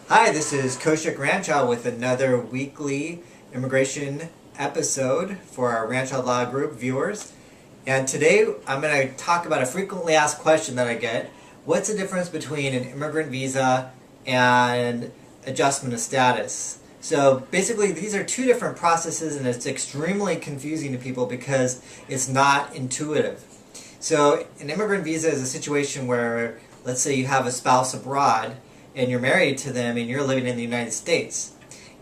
Hi, this is Koshik Ranchow with another weekly immigration episode for our Ranchow Law Group viewers. And today I'm going to talk about a frequently asked question that I get. What's the difference between an immigrant visa and adjustment of status? So basically these are two different processes, and it's extremely confusing to people because it's not intuitive. So an immigrant visa is a situation where, let's say you have a spouse abroad and you're married to them and you're living in the United States.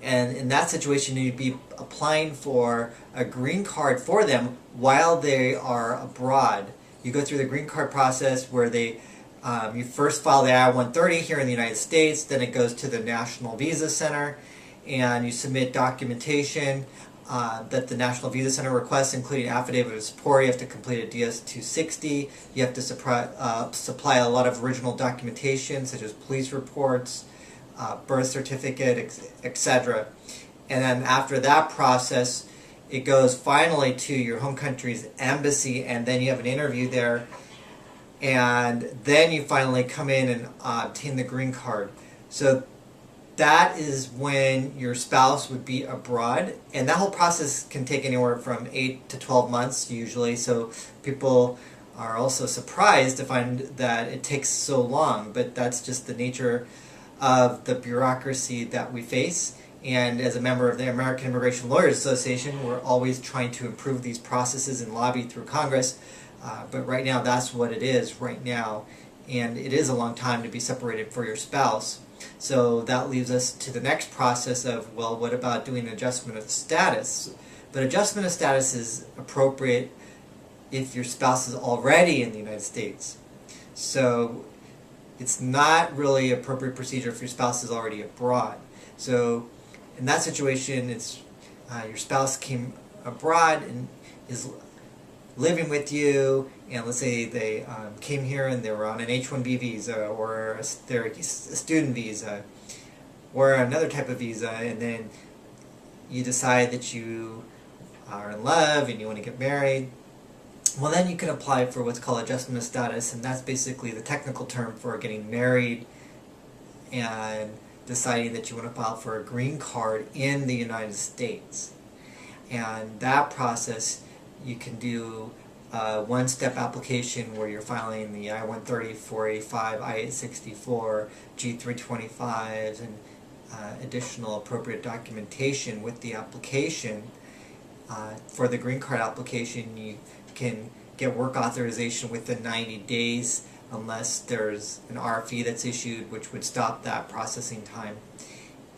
And in that situation, you'd be applying for a green card for them while they are abroad. You go through the green card process where you first file the I-130 here in the United States, then it goes to the National Visa Center, and you submit documentation that the National Visa Center requests, including affidavit of support. You have to complete a DS-260. You have to supply a lot of original documentation, such as police reports, birth certificate, etc. And then after that process, it goes finally to your home country's embassy, and then you have an interview there, and then you finally come in and obtain the green card. So that is when your spouse would be abroad, and that whole process can take anywhere from 8 to 12 months usually, so people are also surprised to find that it takes so long, but that's just the nature of the bureaucracy that we face. And as a member of the American Immigration Lawyers Association, we're always trying to improve these processes and lobby through Congress, but right now that's what it is right now, and it is a long time to be separated for your spouse. So that leaves us to the next process of, well, what about doing adjustment of status? But adjustment of status is appropriate if your spouse is already in the United States. So it's not really an appropriate procedure if your spouse is already abroad. So in that situation, it's your spouse came abroad and is living with you, and let's say they came here and they were on an H-1B visa, or they're a student visa, or another type of visa, and then you decide that you are in love and you want to get married. Well, then you can apply for what's called adjustment of status, and that's basically the technical term for getting married and deciding that you want to file for a green card in the United States. And that process, you can do a one-step application where you're filing the I-130, 485, I-864, G325s, and additional appropriate documentation with the application. For the green card application, you can get work authorization within 90 days unless there's an RFE that's issued, which would stop that processing time.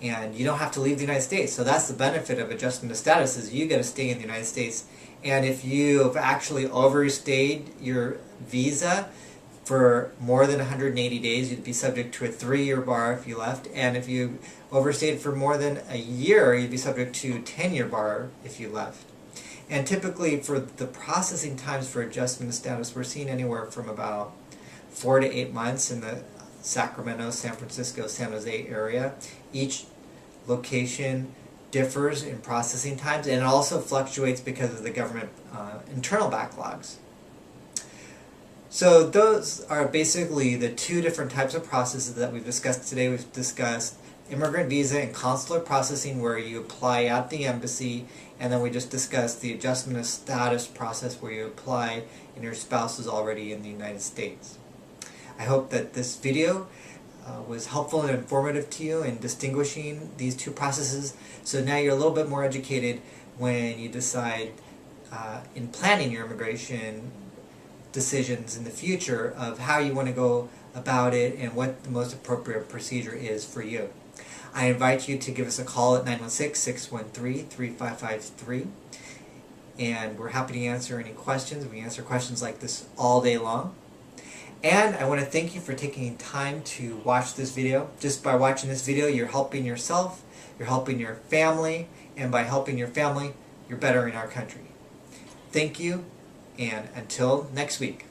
And you don't have to leave the United States. So that's the benefit of adjustment of status, is you get to stay in the United States. And if you've actually overstayed your visa for more than 180 days, you'd be subject to a 3-year bar if you left. And if you overstayed for more than a year, you'd be subject to a 10-year bar if you left. And typically for the processing times for adjustment of status, we're seeing anywhere from about 4 to 8 months in the Sacramento, San Francisco, San Jose area. Each location differs in processing times, and it also fluctuates because of the government internal backlogs. So those are basically the two different types of processes that we've discussed today. We've discussed immigrant visa and consular processing, where you apply at the embassy, and then we just discussed the adjustment of status process where you apply and your spouse is already in the United States. I hope that this video was helpful and informative to you in distinguishing these two processes, so now you're a little bit more educated when you decide in planning your immigration decisions in the future of how you want to go about it and what the most appropriate procedure is for you. I invite you to give us a call at 916-613-3553, and we're happy to answer any questions. We answer questions like this all day long. And I want to thank you for taking time to watch this video. Just by watching this video, you're helping yourself, you're helping your family, and by helping your family, you're bettering our country. Thank you, and until next week.